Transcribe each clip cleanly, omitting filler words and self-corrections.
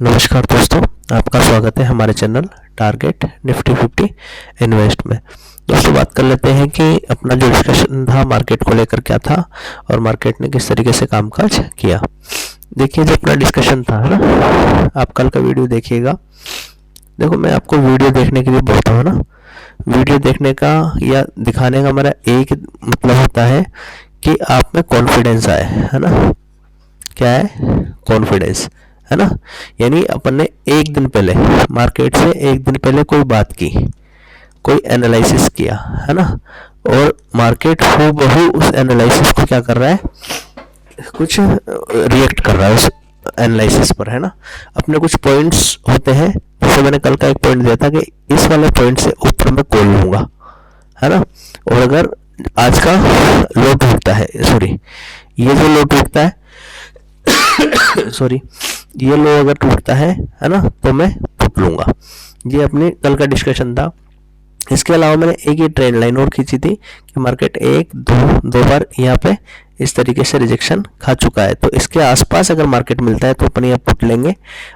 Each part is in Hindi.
नमस्कार दोस्तों, आपका स्वागत है हमारे चैनल टारगेट निफ्टी 50 इन्वेस्ट में। दोस्तों बात कर लेते हैं कि अपना जो डिस्कशन था मार्केट को लेकर क्या था और मार्केट ने किस तरीके से कामकाज किया। देखिए जो अपना डिस्कशन था है ना, आप कल का वीडियो देखिएगा। देखो मैं आपको वीडियो देखने के लिए बोलता हूँ ना, वीडियो देखने का या दिखाने का मेरा एक मतलब होता है कि आप में कॉन्फिडेंस आए, है ना। क्या है? कॉन्फिडेंस, है ना। यानी अपन ने एक दिन पहले मार्केट से एक दिन पहले कोई बात की, कोई एनालिसिस किया, है ना, और मार्केट हूबहू उस एनालिसिस को क्या कर रहा है, कुछ रिएक्ट कर रहा है उस एनालिसिस पर, है ना। अपने कुछ पॉइंट्स होते हैं, जैसे मैंने कल का एक पॉइंट दिया था कि इस वाले पॉइंट से ऊपर मैं कॉल लूंगा, है ना। और अगर आज का लो टूटता है, सॉरी ये जो लो टूटता है सॉरी ये लो अगर टूटता है ना, तो मैं पुट लूंगा। ये अपने कल का डिस्कशन था। इसके अलावा मैंने एक ये ट्रेंड लाइन और खींची थी कि मार्केट दो बार यहाँ पे इस तरीके से रिजेक्शन खा चुका है, तो इसके आसपास अगर मार्केट मिलता है तो अपन यहाँ पुट लेंगे,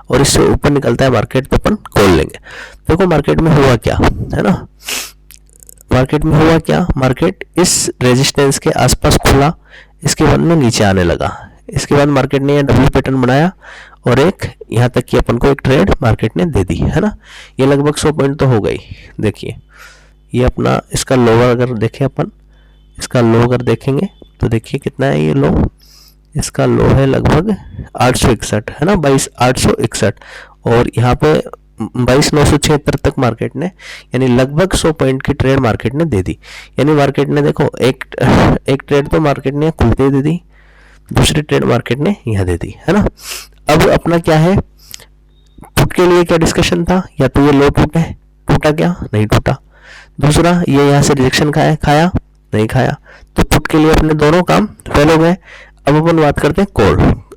और इससे ऊपर निकलता है मार्केट तो अपन कॉल लेंगे। देखो मार्केट में हुआ क्या, है ना, मार्केट में हुआ क्या, मार्केट इस रेजिस्टेंस के आसपास खुला, इसके बाद में नीचे आने लगा। इसके बाद मार्केट ने यह डब्ल्यू पैटर्न बनाया और एक यहाँ तक कि अपन को एक ट्रेड मार्केट ने दे दी, है ना। ये लगभग 100 पॉइंट तो हो गई। देखिए ये अपना इसका लोअर अगर देखें अपन, इसका लो अगर देखेंगे तो देखिए कितना है ये लो, इसका लो है लगभग 861, है ना, 22,861, और यहाँ पे 22,976 तक मार्केट ने, यानी लगभग 100 पॉइंट की ट्रेड मार्केट ने दे दी। यानी मार्केट ने देखो एक ट्रेड तो मार्केट ने खुलते दे दी, दूसरी ट्रेड मार्केट ने यहाँ दे दी, है ना। अब अपना क्या है, पुट के लिए क्या डिस्कशन था, या तो ये लो टूटा क्या, नहीं टूटा। दूसरा ये यहाँ से रिजेक्शन खाया नहीं खाया, तो पुट के लिए अपने दोनों काम फेल हो गए। अब अपन बात करते हैं कॉल।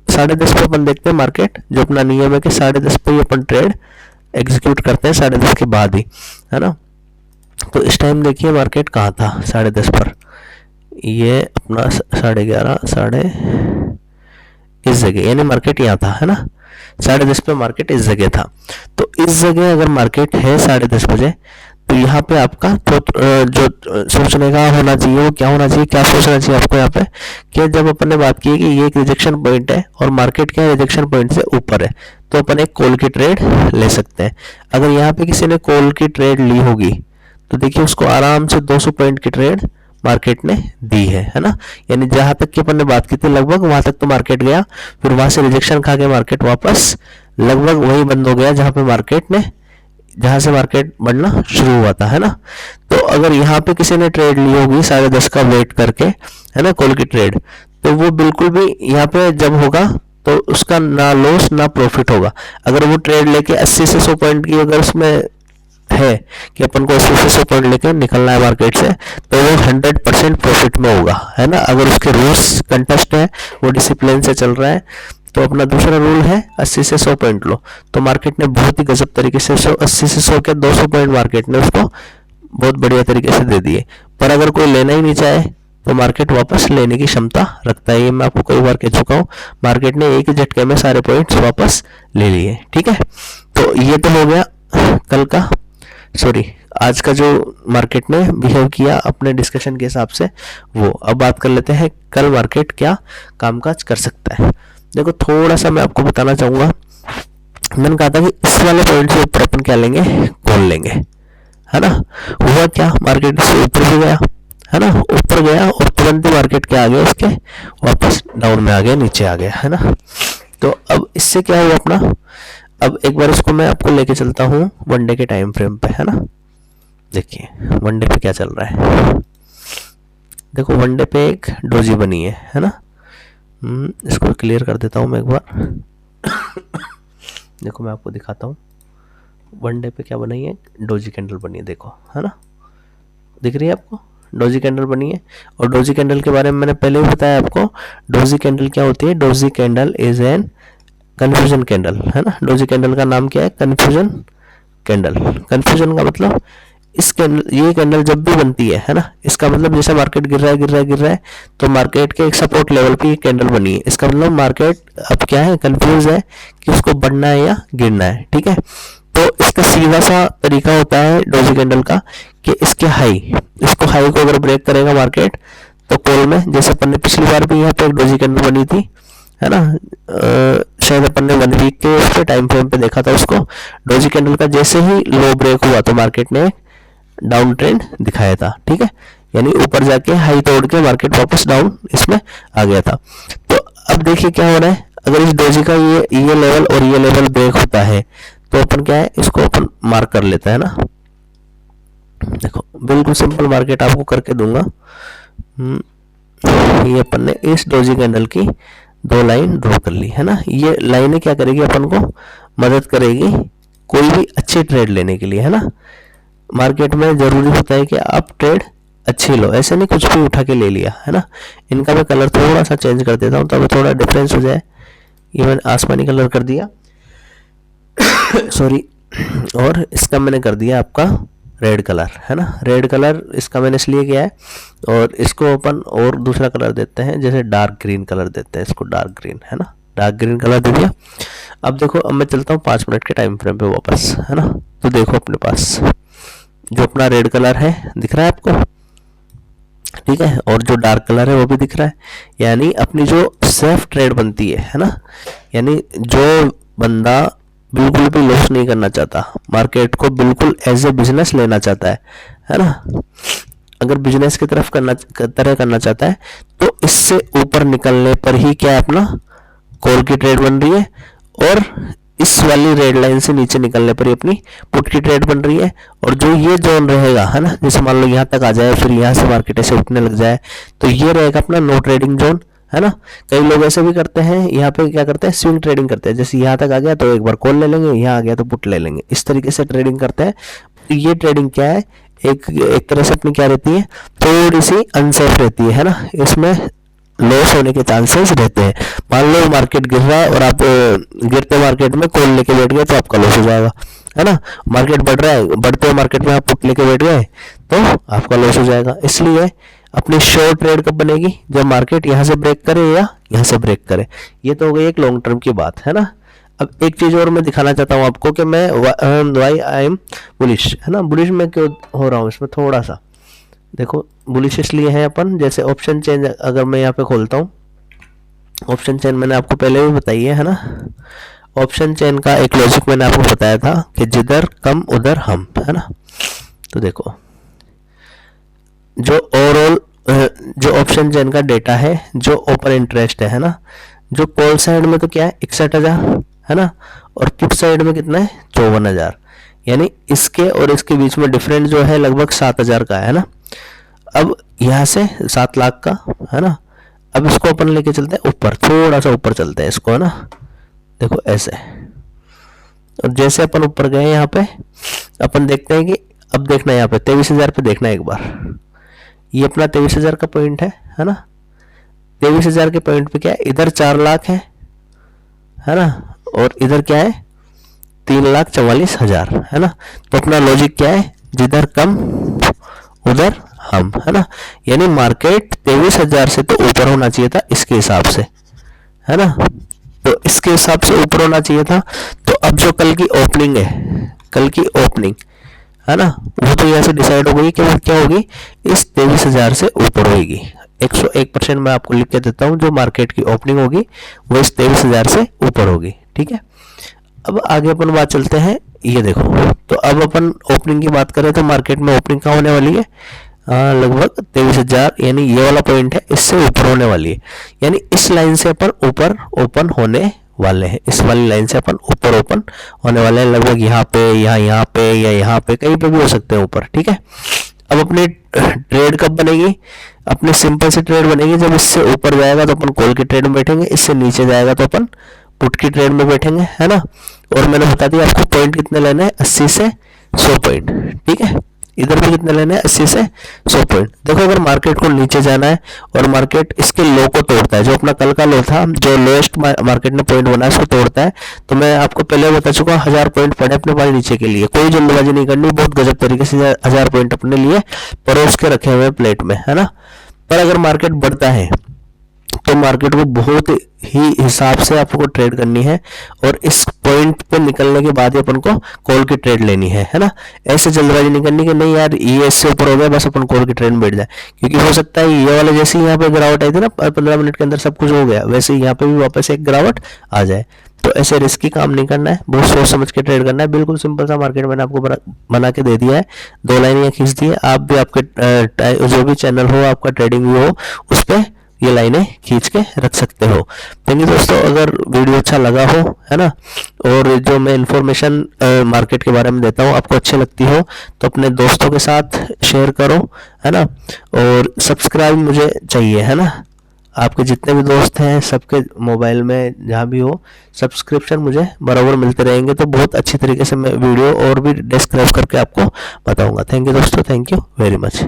10:30 पे अपन देखते हैं मार्केट, जो अपना नियम है कि 10:30 पे ही अपन ट्रेड एग्जीक्यूट करते हैं, 10:30 के बाद ही, है ना। तो इस टाइम देखिए मार्केट कहाँ था 10:30 पर, ये अपना 11:30 इस जगह, यानी मार्केट यहाँ था, है ना। 10:30 पे मार्केट इस जगह था। तो इस जगह अगर मार्केट है 10:30 बजे, तो यहाँ पे आपका तो जो सोचने का होना चाहिए वो क्या होना चाहिए, क्या सोचना चाहिए आपको यहाँ पे, कि जब अपन ने बात की कि ये एक रिजेक्शन पॉइंट है और मार्केट क्या रिजेक्शन पॉइंट से ऊपर है, तो अपन एक कॉल की ट्रेड ले सकते हैं। अगर यहाँ पे किसी ने कॉल की ट्रेड ली होगी तो देखिए उसको आराम से 200 पॉइंट की ट्रेड मार्केट ने दी है ना। यानी जहां तक की अपन ने बात की थी लगभग वहां तक तो मार्केट गया, फिर वहां से रिजेक्शन खा के मार्केट वापस लगभग वही बंद हो गया जहां से मार्केट बढ़ना शुरू हुआ था, है ना। तो अगर यहाँ पे किसी ने ट्रेड ली होगी 10:30 का वेट करके, है ना, कॉल की ट्रेड, तो वो बिल्कुल भी यहाँ पे जब होगा तो उसका ना लॉस ना प्रॉफिट होगा। अगर वो ट्रेड लेके 80 से 100 पॉइंट की अगर उसमें है कि अपन को 80 से 100 पॉइंट लेके निकलना है मार्केट से, तो वो 100% प्रॉफिट में होगा, है ना। अगर उसके रूल्स कंटेस्ट है, वो डिसिप्लिन से चल रहा है, तो अपना दूसरा रूल है 80 से 100 पॉइंट लो। तो मार्केट ने बहुत ही गजब तरीके से 80 से 100 के 200 पॉइंट मार्केट ने उसको बहुत बढ़िया तरीके से दे दिए। पर अगर कोई लेना ही नहीं चाहे तो मार्केट वापस लेने की क्षमता रखता है, ये मैं आपको कई बार कह चुका हूँ। मार्केट ने एक ही झटके में सारे पॉइंट्स वापस ले लिए, ठीक है। तो ये तो हो गया कल का, सॉरी आज का जो मार्केट ने बिहेव किया अपने डिस्कशन के हिसाब से वो। अब बात कर लेते हैं कल मार्केट क्या कामकाज कर सकता है। देखो थोड़ा सा मैं आपको बताना चाहूंगा, मैंने कहा था कि इस वाले पॉइंट से ऊपर अपन क्या लेंगे, कॉल लेंगे, है ना। हुआ क्या, मार्केट इससे ऊपर भी गया, है ना, ऊपर गया और तुरंत ही मार्केट क्या आ गया, इसके वापस डाउन में आ गया, नीचे आ गया, है ना। तो अब इससे क्या हुआ अपना, अब एक बार इसको मैं आपको लेके चलता हूँ वन डे के टाइम फ्रेम पे, है ना। देखिए वन डे पे क्या चल रहा है। देखो वन डे पे एक डोजी बनी है ना। इसको क्लियर कर देता हूँ मैं एक बार देखो मैं आपको दिखाता हूँ वन डे पे क्या बनाई है, डोजी कैंडल बनी है, देखो, है ना, दिख रही है आपको, डोजी कैंडल बनी है। और डोजी कैंडल के बारे में मैंने पहले भी बताया आपको, डोजी कैंडल क्या होती है, doji candle is an confusion candle, है ना। डोजी कैंडल का नाम क्या है, कन्फ्यूजन कैंडल। कन्फ्यूजन का मतलब इस कैंडल, ये कैंडल जब भी बनती है ना, इसका मतलब जैसे मार्केट गिर रहा है गिर रहा है गिर रहा है, तो मार्केट के एक सपोर्ट लेवल पे ये कैंडल बनी है, इसका मतलब मार्केट अब क्या है, कंफ्यूज है कि उसको बढ़ना है या गिरना है। ठीक है, तो इसका सीधा सा तरीका होता है डोजी कैंडल का कि इसके हाई, इसको हाई को अगर ब्रेक करेगा मार्केट तो कॉल में, जैसे अपन ने पिछली बार भी यहाँ पे एक डोजी कैंडल बनी थी है ना, शायद अपन ने 1 वीक के उसके टाइम फ्रेम पे देखा था उसको, डोजी कैंडल का जैसे ही लो ब्रेक हुआ तो मार्केट ने डाउन ट्रेंड दिखाया था। ठीक है, यानी ऊपर जाके हाई तोड़ के मार्केट वापस डाउन इसमें आ गया था। तो अब देखिए क्या हो रहा है, अगर इस डोजी का ये लेवल और ये लेवल ब्रेक होता है तो अपन क्या है, इसको अपन मार्क कर लेता है ना। देखो बिल्कुल सिंपल मार्केट आपको करके दूंगा। ये अपन ने इस डोजी कैंडल की 2 लाइन ड्रॉ कर ली है ना। ये लाइनें क्या करेगी, अपन को मदद करेगी कोई भी अच्छे ट्रेड लेने के लिए है ना। मार्केट में जरूरी होता है कि आप ट्रेड अच्छी लो, ऐसे नहीं कुछ भी उठा के ले लिया है ना। इनका मैं कलर थोड़ा सा चेंज कर देता हूँ ताकि थोड़ा डिफरेंस हो जाए। ये मैंने आसमानी कलर कर दिया सॉरी, और इसका मैंने कर दिया आपका रेड कलर है ना। रेड कलर इसका मैंने इसलिए किया है, और इसको अपन और दूसरा कलर देते हैं, जैसे डार्क ग्रीन कलर देते हैं इसको, डार्क ग्रीन है ना, डार्क ग्रीन कलर दे दिया। अब देखो, अब मैं चलता हूँ 5 मिनट के टाइम फ्रेम पे वापस है ना। तो देखो अपने पास जो अपना रेड कलर है दिख रहा है आपको, ठीक है, और जो डार्क कलर है वो भी दिख रहा है। यानी अपनी जो सेफ ट्रेड बनती है ना, यानी जो बंदा बिल्कुल भी लॉस नहीं करना चाहता, मार्केट को बिल्कुल एज ए बिजनेस लेना चाहता है ना, अगर बिजनेस की तरफ करना चाहता है तो इससे ऊपर निकलने पर ही क्या अपना कॉल की ट्रेड बन रही है, और इस वाली रेड लाइन से नीचे निकलने पर ही अपनी पुट की ट्रेड बन रही है। और जो ये जोन रहेगा है ना, जैसे मान लो यहाँ तक आ जाए फिर यहाँ से मार्केट ऐसे उठने लग जाए, तो ये रहेगा अपना नो ट्रेडिंग जोन है ना। कई लोग ऐसे भी करते हैं, यहाँ पे क्या करते हैं, स्विंग ट्रेडिंग करते हैं, जैसे यहाँ तक आ गया तो एक बार कॉल ले लेंगे, यहाँ आ गया तो पुट ले लेंगे, इस तरीके से ट्रेडिंग करते हैं। ये ट्रेडिंग क्या है, एक तरह से अपनी क्या रहती है, थोड़ी सी अनसेफ रहती है ना, इसमें लॉस होने के चांसेस रहते हैं। मान लो मार्केट गिर रहा है और आप गिरते मार्केट में कॉल लेके बैठ गए तो आपका लॉस हो जाएगा है ना। मार्केट बढ़ रहा है, बढ़ते हुए मार्केट में आप पुट लेके बैठ गए तो आपका लॉस हो जाएगा। इसलिए अपनी शॉर्ट ट्रेड कब बनेगी, जब मार्केट यहाँ से ब्रेक करे या यहाँ से ब्रेक करे। ये तो हो गई एक लॉन्ग टर्म की बात है ना। अब एक चीज और मैं दिखाना चाहता हूँ आपको कि मैं वाई आई एम बुलिश है ना। बुलिश में क्यों हो रहा हूँ, इसमें थोड़ा सा देखो, बुलिश इसलिए है अपन, जैसे ऑप्शन चेंज अगर मैं यहाँ पे खोलता हूँ, ऑप्शन चेन मैंने आपको पहले भी बताई है ना। ऑप्शन चेन का एक लॉजिक मैंने आपको बताया था कि जिधर कम उधर हम है ना। तो देखो जो ओवरऑल जो ऑप्शन चेन का डेटा है, जो ओपन इंटरेस्ट है ना, जो कॉल साइड में तो क्या है 61,000 है ना, और पुट साइड में कितना है 54,000, यानी इसके और इसके बीच में डिफरेंस जो है लगभग 7,000 का है ना। अब यहाँ से 7 लाख का है ना। अब इसको अपन लेके चलते हैं ऊपर, थोड़ा सा ऊपर चलते हैं इसको है ना। देखो ऐसे, और जैसे अपन ऊपर गए यहाँ पे अपन देखते हैं कि अब देखना है यहाँ पे 23,000 पे देखना है एक बार। ये अपना 23,000 का पॉइंट है ना। 23,000 के पॉइंट पे क्या है, इधर 4 लाख है ना, और इधर क्या है 3,44,000 है ना। तो अपना लॉजिक क्या है, जिधर कम उधर हम है ना। यानी मार्केट 23,000 से तो ऊपर होना चाहिए था इसके हिसाब से है ना। तो इसके हिसाब से ऊपर होना चाहिए था। तो अब जो कल की ओपनिंग है, कल की ओपनिंग है ना, वो तो यहाँ से डिसाइड हो गई कि वो क्या होगी, इस 23,000 से ऊपर होगी। 101% मैं आपको लिख के देता हूँ, जो मार्केट की ओपनिंग होगी वो इस 23,000 से ऊपर होगी। ठीक है, अब आगे अपन बात चलते हैं। ये देखो, तो अब अपन ओपनिंग की बात करें तो मार्केट में ओपनिंग कहाँ होने वाली है, लगभग 23,000, यानी ये वाला पॉइंट है, इससे ऊपर होने वाली है। यानी इस लाइन से अपन ऊपर ओपन होने वाले हैं, इस वाली लाइन से अपन ऊपर ओपन होने वाले हैं, लगभग यहाँ पे या यहाँ पे या यहाँ पे, कहीं पे भी हो सकते हैं ऊपर। ठीक है, अब अपनी ट्रेड कब बनेगी, अपनी सिंपल सी ट्रेड बनेगी जब इससे ऊपर जाएगा तो अपन कॉल की ट्रेड में बैठेंगे, इससे नीचे जाएगा तो अपन पुट की ट्रेड में बैठेंगे है ना। और मैंने बता दिया आपको पॉइंट कितने लेने हैं, 80 से 100 पॉइंट। ठीक है, इधर भी कितने लेने हैं, 80 से 100 पॉइंट। देखो अगर मार्केट को नीचे जाना है और मार्केट इसके लो को तोड़ता है, जो अपना कल का लो था, जो लोएस्ट मार्केट ने पॉइंट बनाया उसको तोड़ता है, तो मैं आपको पहले बता चुका हूँ 1000 पॉइंट पड़े अपने पास नीचे के लिए, कोई जल्दबाजी नहीं करनी, बहुत गजब तरीके से 1000 पॉइंट अपने लिए परोस के रखे हुए प्लेट में, है ना। पर अगर मार्केट बढ़ता है तो मार्केट को बहुत ही हिसाब से आपको ट्रेड करनी है, और इस पॉइंट पे निकलने के बाद ही अपन को कॉल की ट्रेड लेनी है ना। ऐसे जल्दबाजी नहीं करनी कि नहीं यार ये इससे ऊपर हो गया बस अपन कॉल की ट्रेड में बैठ जाए, क्योंकि हो सकता है ये वाले जैसे यहाँ पे गिरावट आई थी ना 15 मिनट के अंदर सब कुछ हो गया, वैसे यहाँ पे भी वापस एक गिरावट आ जाए। तो ऐसे रिस्की काम नहीं करना है, बहुत सोच समझ के ट्रेड करना है। बिल्कुल सिंपल सा मार्केट मैंने आपको बना के दे दिया है, 2 लाइनें खींच दी है। आप भी आपके जो भी चैनल हो, आपका ट्रेडिंग व्यू हो, उस पर ये लाइनें खींच के रख सकते हो। थैंक यू दोस्तों, अगर वीडियो अच्छा लगा हो, है ना, और जो मैं इन्फॉर्मेशन मार्केट के बारे में देता हूँ आपको अच्छी लगती हो, तो अपने दोस्तों के साथ शेयर करो, है ना। और सब्सक्राइब मुझे चाहिए, है ना, आपके जितने भी दोस्त हैं सबके मोबाइल में जहाँ भी हो सब्सक्रिप्शन मुझे बराबर मिलते रहेंगे, तो बहुत अच्छी तरीके से मैं वीडियो और भी डिस्क्राइब करके आपको बताऊंगा। थैंक यू दोस्तों, थैंक यू वेरी मच।